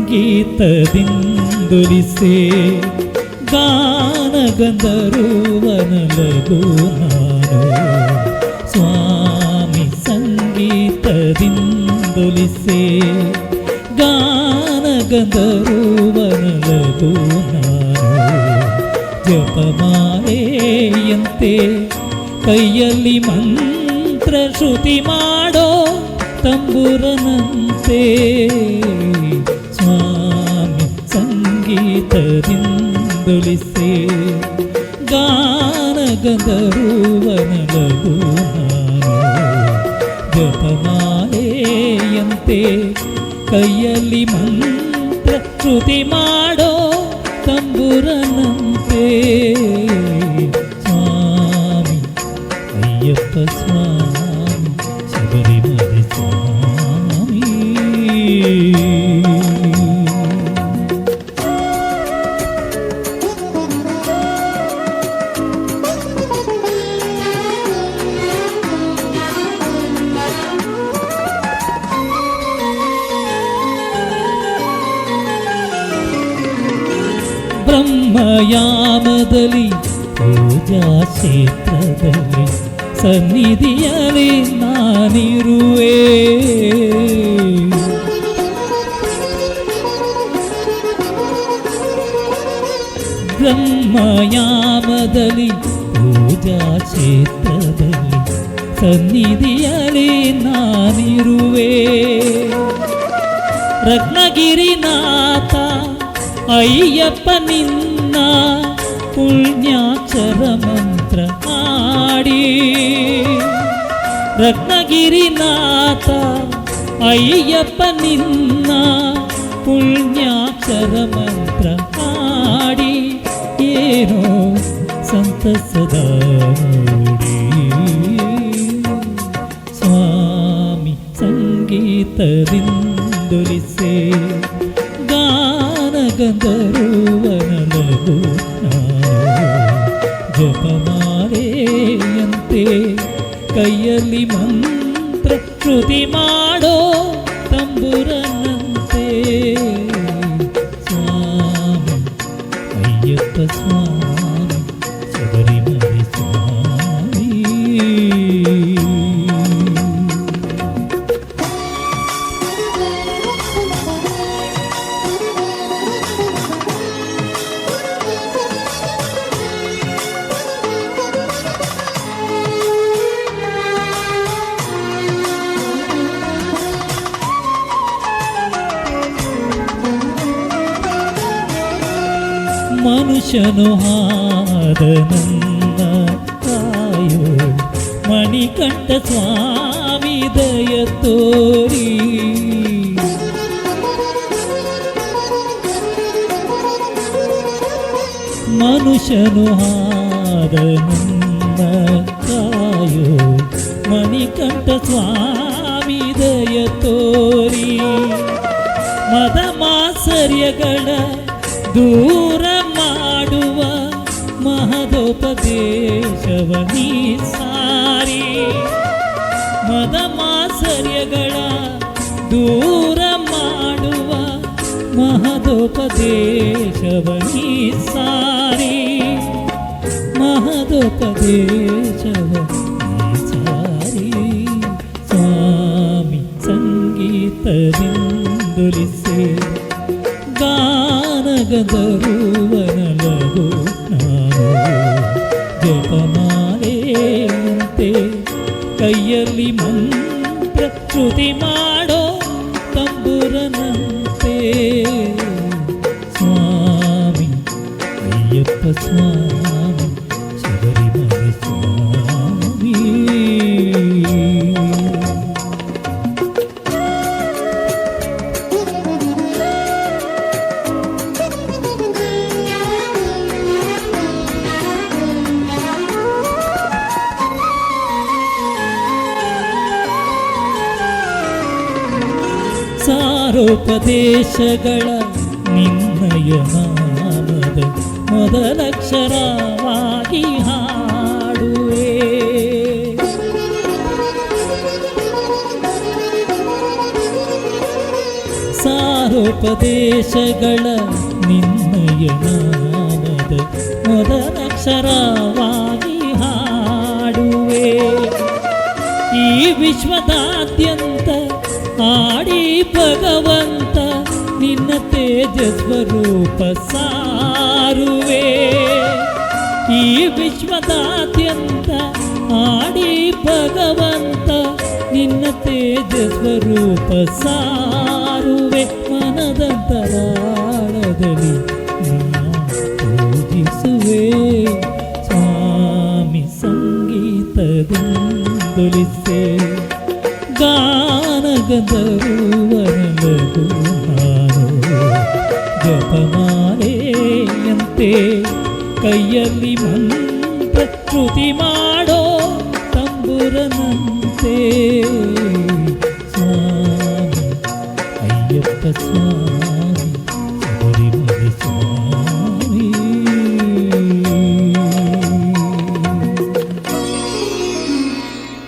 ಸಂಗೀತದಿಂದುಲಿಸೆ ಗಾನಗಂಧರ್ವನಲಗು ನಾನು ಸ್ವಾಮಿ ಸಂಗೀತದಿಂದುಲಿಸೆ ಗಾನಗಂಧರ್ವನಲಗು ನಾನು ಜಪಮಾಲೆಯಂತೆ ಕೈಯಲ್ಲಿ ಮಂತ್ರ ಶ್ರುತಿ ಮಾಡೋ ತಂಬುರನಂತೆ ಸ್ವಾಮಿ ಸಂಗೀತದಿಂದುಲಿಸೆ ಗಾನಗಂಧರ್ವನಲಗು ನಾನು ಜಪಮಾಲೆಯಂತೆ ಕೈಯಲ್ಲಿ ಮಂತ್ರ ಶ್ರುತಿ ಮಾಡೋ ತಂಬುರನಂತೆ ಸ್ವಾಮಿ ಅಯ್ಯಪ್ಪ ಸ್ವಾಮಿ ಶಬರಿಮಲೆ ಸ್ವಾಮಿ. ಬ್ರಹ್ಮಯಾಮದಲ್ಲಿ ಪೂಜಾ ಕ್ಷೇತ್ರದಲ್ಲಿ ಸನ್ನಿಧಿಯಲ್ಲಿ ನಾನಿರುವೆ ಬ್ರಹ್ಮಯಾಮದಲ್ಲಿ ಪೂಜಾ ಕ್ಷೇತ್ರದಲ್ಲಿ ಸನ್ನಿಧಿಯಲ್ಲಿ ನಾನಿರುವೆ ರತ್ನಗಿರಿನಾಥ ಅಯ್ಯಪ್ಪ ನಿನ್ನ ಪುಣ್ಯಾಕ್ಷರ ಮಂತ್ರ ಹಾಡಿ ರತ್ನಗಿರಿನಾಥ ಅಯ್ಯಪ್ಪ ನಿನ್ನ ಪುಣ್ಯಾಕ್ಷರ ಮಂತ್ರ ಹಾಡಿ ಏನೋ ಸಂತಸದ ಮೂಡಿ ಸ್ವಾಮಿ ಸಂಗೀತದಿಂದುಲಿಸೆ ಗಾನಗಂಧರ್ವನಲಗು ನಾನು ಜಪಮಾಲೆಯಂತೆ ಕೈಯಲ್ಲಿ ಮಂತ್ರ ಶ್ರುತಿ ಮಾಡೋ ತಂಬುರನಂತೆ ಸ್ವಾಮಿ ಅಯ್ಯಪ್ಪ ಸ್ವಾಮಿ ಶಬರಿಮಲೆ ಸ್ವಾಮಿ. ಮನುಷ್ಯನು ಹಾದ ನನ್ನ ಕಾಯೋ ಮಣಿಕಂಠ ಸ್ವಾಮಿ ದಯ ತೋರಿ ಮನುಷ್ಯನು ಹಾದ ನನ್ನ ಕಾಯೋ ಮಣಿಕಂಠ ಸ್ವಾಮಿ ದಯ ತೋರಿ ಮದ ಮಾತ್ಸರ್ಯಗಳ ದೂರ ಮಾಡುವ ಮಹದೋಪದೇಶವ ನೀ ಸಾರಿ ಮದ ಮಾತ್ಸರ್ಯಗಳ ದೂರ ಮಾಡುವ ಮಹದೋಪದೇಶವ ನೀ ಸಾರಿ ಮಹದೋಪದೇಶವ ನೀ ಸಾರಿ ಸ್ವಾಮಿ ಸಂಗೀತದಿಂದುಲಿಸೆ ಗಾನಗಂಧರ್ವನಲಗು ನಾನು ಜಪಮಾಲೆಯಂತೆ ಕೈಯಲ್ಲಿ ಮಂತ್ರ ಶ್ರುತಿ ಮಾಡೋ ತಂಬುರನಂತೆ ಸ್ವಾಮಿ ಅಯ್ಯಪ್ಪ ಸ್ವಾಮಿ ಶಬರಿಮಲೆ ಸ್ವಾಮಿ. ಸಾರೋಪದೇಶಗಳ ನಿನ್ನಯ ನಾಮದ ಮೊದಲಕ್ಷರವಾಗಿ ಹಾಡುವೆ ಉಪದೇಶಗಳ ನಿನ್ನಯ ನಾಮದ ಮೊದಲಕ್ಷರವಾಗಿ ಹಾಡುವೆ. ಈ ವಿಶ್ವದಾದ್ಯಂತ ಆಡಿ ಭಗವಂತ ನಿನ್ನ ತೇಜಸ್ವರೂಪ ಸಾರುವೆ. ಈ ವಿಶ್ವದಾದ್ಯಂತ ಆಡಿ ಭಗವಂತ ನಿನ್ನ ತೇಜಸ್ವರೂಪ ಸಾರುವೆ. ಮನದಂತರಾಳದಲ್ಲಿ ಪೂಜಿಸುವೆ ಸ್ವಾಮಿ. ಸಂಗೀತದಿಂದೊಲಿಸೆ ಗಾನಗಂಧರ್ವನಲ್ಲದು ನಾನು. ಜಪಮಾಲೆಯಂತೆ ಕೈಯಲ್ಲಿ ಮಂತ್ರ ಶ್ರುತಿ ಮಾಡೋ ತಂಬುರನಂತೆ ಸ್ವಾಮಿ ಅಯ್ಯಪ್ಪ ಸ್ವಾಮಿ.